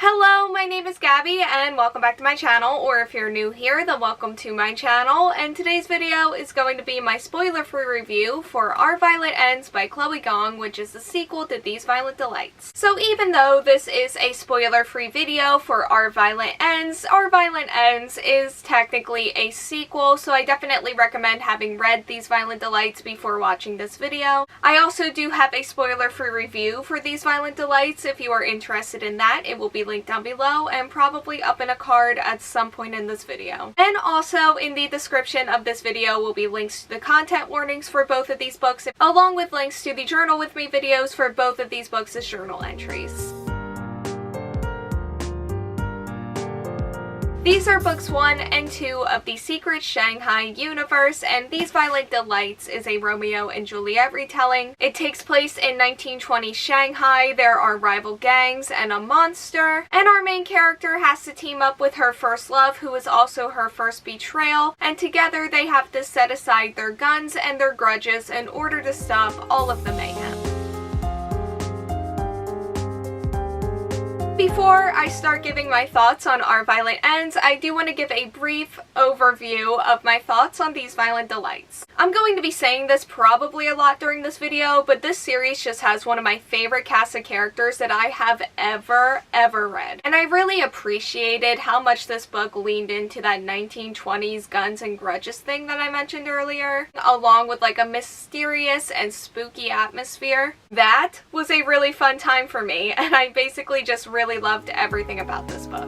Hello, my name is Gabby and welcome back to my channel, or if you're new here, then welcome to my channel. And today's video is going to be my spoiler-free review for Our Violet Ends by Chloe Gong, which is the sequel to These Violent Delights. So even though this is a spoiler-free video for Our Violet Ends is technically a sequel, so I definitely recommend having read These Violent Delights before watching this video. I also do have a spoiler-free review for These Violent Delights. If you are interested in that, it will be linked down below and probably up in a card at some point in this video. And also in the description of this video will be links to the content warnings for both of these books, along with links to the journal with me videos for both of these books as journal entries. These are books 1 and 2 of the Secret Shanghai universe, and These Violent Delights is a Romeo and Juliet retelling. It takes place in 1920 Shanghai. There are rival gangs and a monster, and our main character has to team up with her first love, who is also her first betrayal, and together they have to set aside their guns and their grudges in order to stop all of the mayhem. Before I start giving my thoughts on Our Violet Ends, I do want to give a brief overview of my thoughts on These Violent Delights. I'm going to be saying this probably a lot during this video, but this series just has one of my favorite cast of characters that I have ever read. And I really appreciated how much this book leaned into that 1920s guns and grudges thing that I mentioned earlier, along with like a mysterious and spooky atmosphere. That was a really fun time for me, and I basically just really loved everything about this book.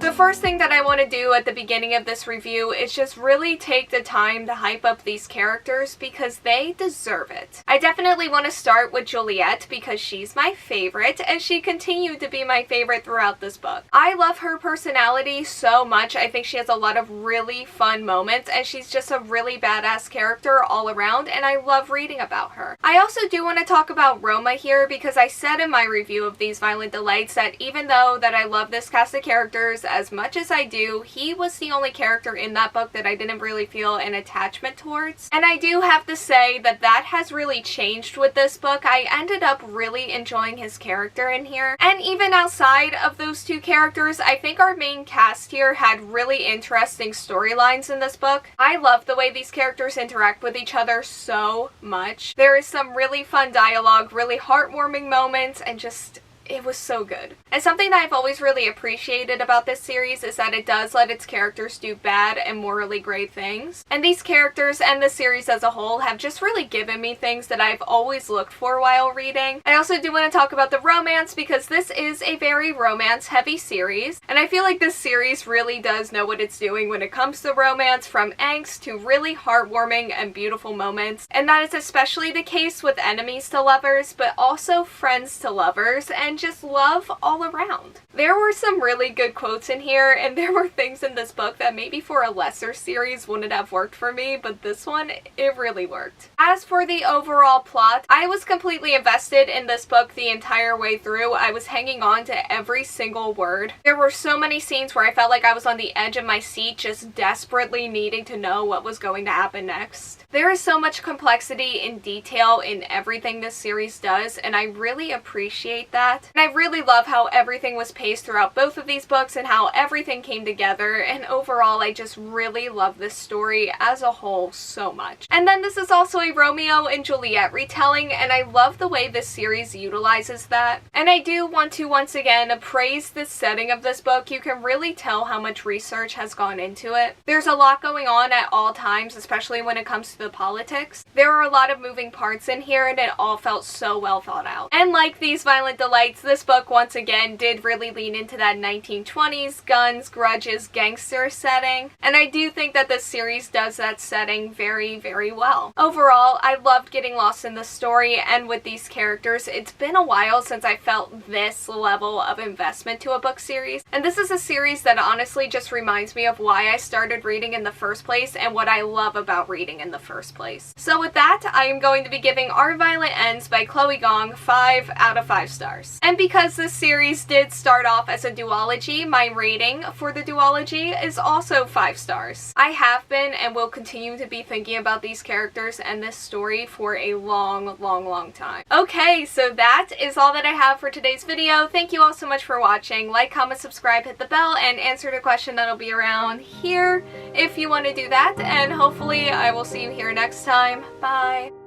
The first thing that I want to do at the beginning of this review is just really take the time to hype up these characters because they deserve it. I definitely want to start with Juliet because she's my favorite, and she continued to be my favorite throughout this book. I love her personality so much. I think she has a lot of really fun moments, and she's just a really badass character all around, and I love reading about her. I also do want to talk about Roma here because I said in my review of These Violent Delights that even though that I love this cast of characters as much as I do, he was the only character in that book that I didn't really feel an attachment towards. And I do have to say that that has really changed with this book. I ended up really enjoying his character in here. And even outside of those two characters, I think our main cast here had really interesting storylines in this book. I love the way these characters interact with each other so much. There is some really fun dialogue, really heartwarming moments, and just it was so good. And something that I've always really appreciated about this series is that it does let its characters do bad and morally gray things. And these characters and the series as a whole have just really given me things that I've always looked for while reading. I also do want to talk about the romance because this is a very romance-heavy series. And I feel like this series really does know what it's doing when it comes to romance, from angst to really heartwarming and beautiful moments. And that is especially the case with enemies to lovers, but also friends to lovers, and just love all around. There were some really good quotes in here, and there were things in this book that maybe for a lesser series wouldn't have worked for me, but this one, it really worked. As for the overall plot, I was completely invested in this book the entire way through. I was hanging on to every single word. There were so many scenes where I felt like I was on the edge of my seat, just desperately needing to know what was going to happen next. There is so much complexity and detail in everything this series does, and I really appreciate that. And I really love how everything was paced throughout both of these books and how everything came together, and overall I just really love this story as a whole so much. And then this is also a Romeo and Juliet retelling, and I love the way this series utilizes that. And I do want to once again praise the setting of this book. You can really tell how much research has gone into it. There's a lot going on at all times, especially when it comes to the politics. There are a lot of moving parts in here, and it all felt so well thought out. And like These Violent Delights, this book once again did really lean into that 1920s guns, grudges, gangster setting, and I do think that this series does that setting very well. Overall, I loved getting lost in the story and with these characters. It's been a while since I felt this level of investment to a book series, and this is a series that honestly just reminds me of why I started reading in the first place and what I love about reading in the first place. So with that, I am going to be giving Our Violet Ends by Chloe Gong 5 out of 5 stars. And because this series did start off as a duology, my rating for the duology is also 5 stars. I have been and will continue to be thinking about these characters and this story for a long time. Okay, so that is all that I have for today's video. Thank you all so much for watching. Like, comment, subscribe, hit the bell, and answer the question that'll be around here if you want to do that. And hopefully I will see you here next time. Bye!